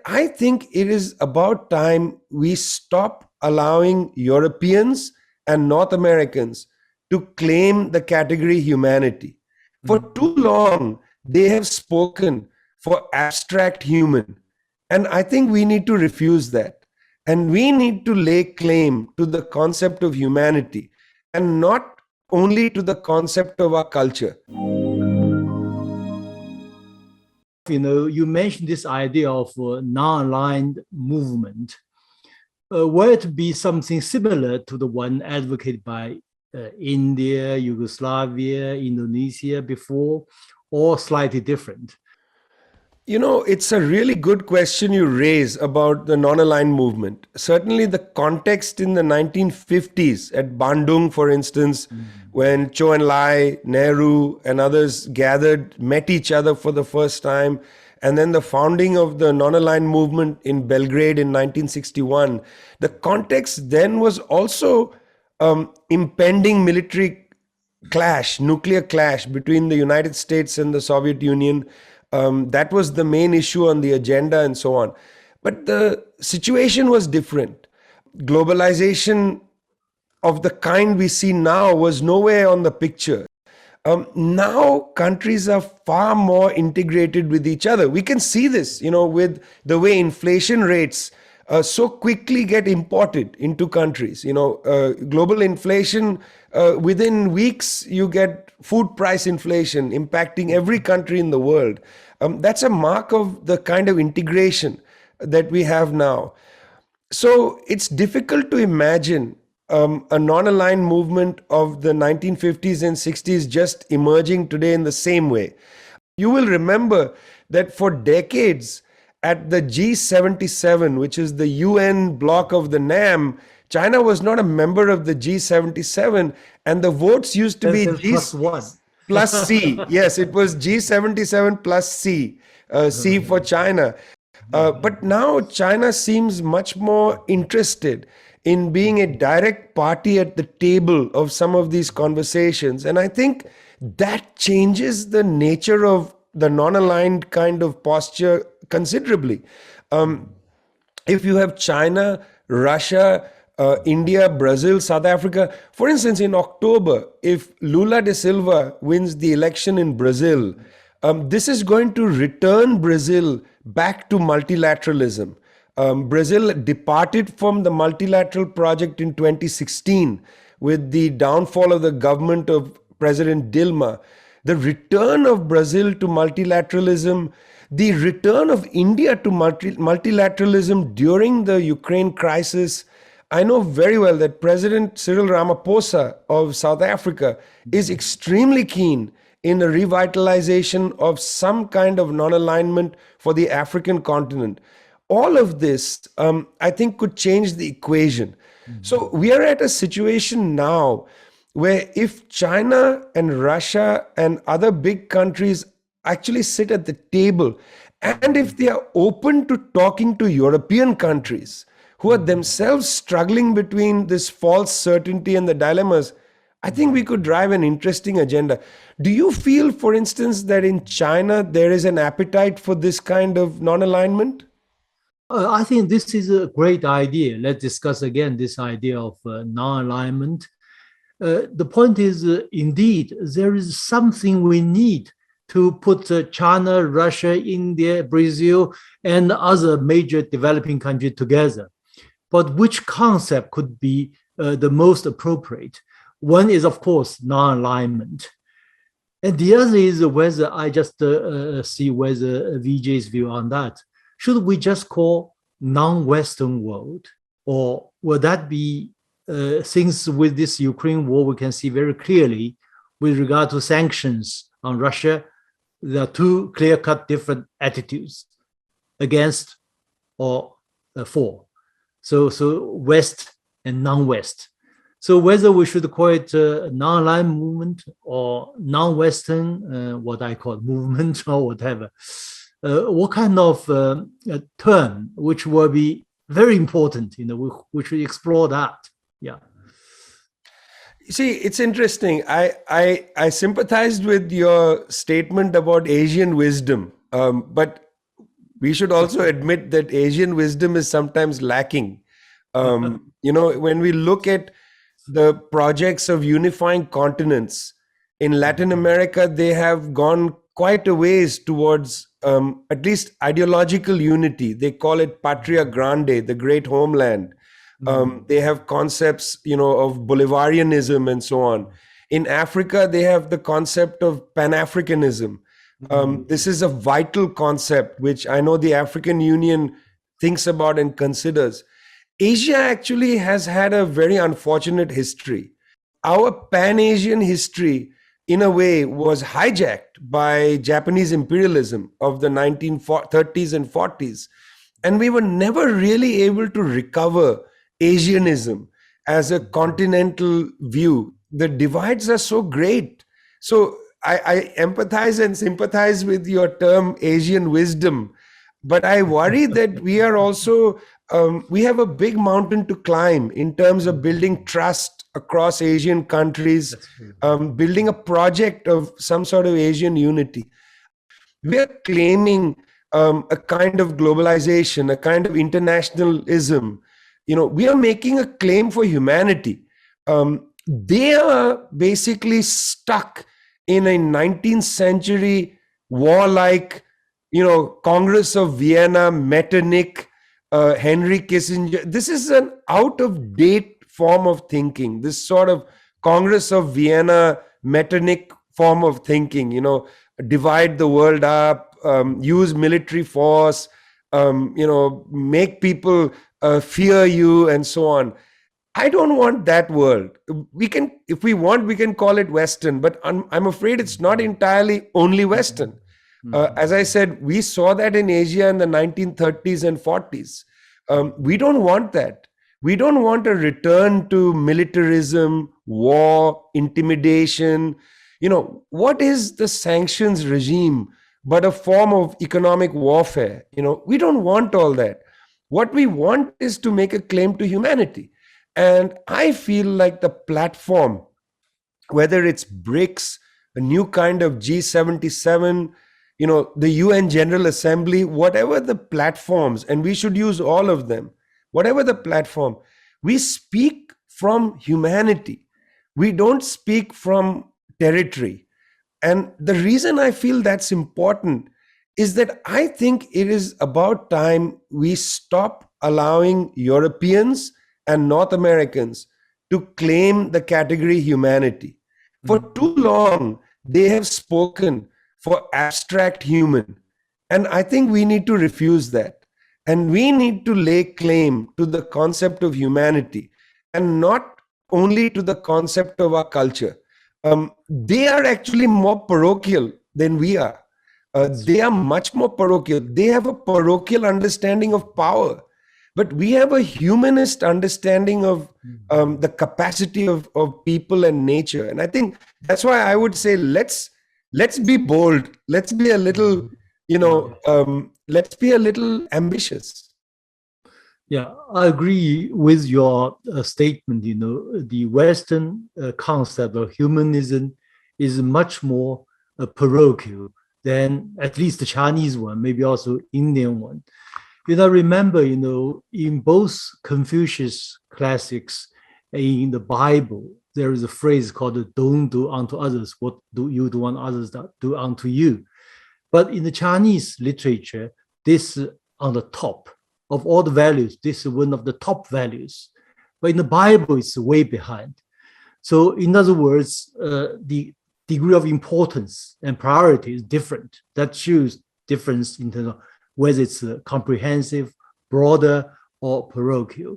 I think it is about time we stop allowing Europeans and North Americans to claim the category humanity. For too long, they have spoken for abstract human. And I think we need to refuse that. And we need to lay claim to the concept of humanity and not only to the concept of our culture. You mentioned this idea of non-aligned movement. Were it to be something similar to the one advocated by India, Yugoslavia, Indonesia before, or slightly different? It's a really good question you raise about the non-aligned movement. Certainly the context in the 1950s at Bandung, for instance, when Chou En-lai, Nehru, and others gathered, met each other for the first time, and then the founding of the non-aligned movement in Belgrade in 1961, the context then was also impending military clash, nuclear clash between the United States and the Soviet Union. That was the main issue on the agenda and so on. But the situation was different. Globalization of the kind we see now was nowhere on the picture. Now countries are far more integrated with each other. We can see this, with the way inflation rates so quickly get imported into countries. Global inflation, within weeks, you get food price inflation impacting every country in the world. That's a mark of the kind of integration that we have now. So it's difficult to imagine a non-aligned movement of the 1950s and 60s just emerging today in the same way. You will remember that for decades at the G77, which is the UN bloc of the NAM, China was not a member of the G77, and the votes used to be +1. plus C. Yes, it was G77 plus C, C for China. But now China seems much more interested in being a direct party at the table of some of these conversations. And I think that changes the nature of the non-aligned kind of posture considerably. If you have China, Russia, India, Brazil, South Africa, for instance, in October, if Lula da Silva wins the election in Brazil, this is going to return Brazil back to multilateralism. Brazil departed from the multilateral project in 2016 with the downfall of the government of President Dilma. The return of Brazil to multilateralism, the return of India to multilateralism during the Ukraine crisis. I know very well that President Cyril Ramaphosa of South Africa is extremely keen in a revitalization of some kind of non-alignment for the African continent. All of this, I think, could change the equation. So we are at a situation now where if China and Russia and other big countries actually sit at the table, and if they are open to talking to European countries who are themselves struggling between this false certainty and the dilemmas, I think we could drive an interesting agenda. Do you feel, for instance, that in China there is an appetite for this kind of non-alignment? I think this is a great idea. Let's discuss again this idea of non-alignment. The point is, indeed, there is something we need to put China, Russia, India, Brazil, and other major developing countries together. But which concept could be the most appropriate? One is, of course, non-alignment. And the other is whether I just see whether Vijay's view on that. Should we just call non-Western world? Or will that be things with this Ukraine war we can see very clearly with regard to sanctions on Russia? There are two clear-cut different attitudes against or for. So West and non-West. So whether we should call it a non-aligned movement or non-Western, what I call movement or whatever, what kind of term, which will be very important, we should explore that. Yeah. You see, it's interesting. I sympathized with your statement about Asian wisdom, but we should also admit that Asian wisdom is sometimes lacking. When we look at the projects of unifying continents in Latin America, they have gone quite a ways towards at least ideological unity. They call it Patria Grande, the great homeland. They have concepts, of Bolivarianism and so on. In Africa, they have the concept of Pan-Africanism. This is a vital concept, which I know the African Union thinks about and considers. Asia actually has had a very unfortunate history. Our Pan-Asian history, in a way, was hijacked by Japanese imperialism of the 1930s and 40s. And we were never really able to recover Asianism as a continental view. The divides are so great. So I empathize and sympathize with your term Asian wisdom, but I worry that we are also, we have a big mountain to climb in terms of building trust across Asian countries, building a project of some sort of Asian unity. We are claiming a kind of globalization, a kind of internationalism. We are making a claim for humanity. They are basically stuck in a 19th century warlike, Congress of Vienna, Metternich, Henry Kissinger. This is an out of date form of thinking, this sort of Congress of Vienna, Metternich form of thinking, divide the world up, use military force, make people fear you and so on. I don't want that world. We can, if we want, we can call it Western, but I'm afraid it's not entirely only Western. As I said, we saw that in Asia in the 1930s and 40s. We don't want that. We don't want a return to militarism, war, intimidation. What is the sanctions regime but a form of economic warfare? We don't want all that. What we want is to make a claim to humanity. And I feel like the platform, whether it's BRICS, a new kind of G77, the UN General Assembly, whatever the platforms, and we should use all of them, whatever the platform, we speak from humanity. We don't speak from territory. And the reason I feel that's important is that I think it is about time we stop allowing Europeans and North Americans to claim the category humanity. For too long, they have spoken for abstract human. And I think we need to refuse that. And we need to lay claim to the concept of humanity and not only to the concept of our culture. They are actually more parochial than we are. They are much more parochial. They have a parochial understanding of power. But we have a humanist understanding of the capacity of people and nature. And I think that's why I would say, let's be bold. Let's be a little, let's be a little ambitious. Yeah, I agree with your statement. The Western concept of humanism is much more parochial than at least the Chinese one, maybe also Indian one. Remember, in both Confucius classics and in the Bible, there is a phrase called "Don't do unto others what do you do unto others do unto you." But in the Chinese literature, this is on the top of all the values. This is one of the top values. But in the Bible, it's way behind. So in other words, the degree of importance and priority is different. That shows difference in terms of whether it's comprehensive, broader, or parochial.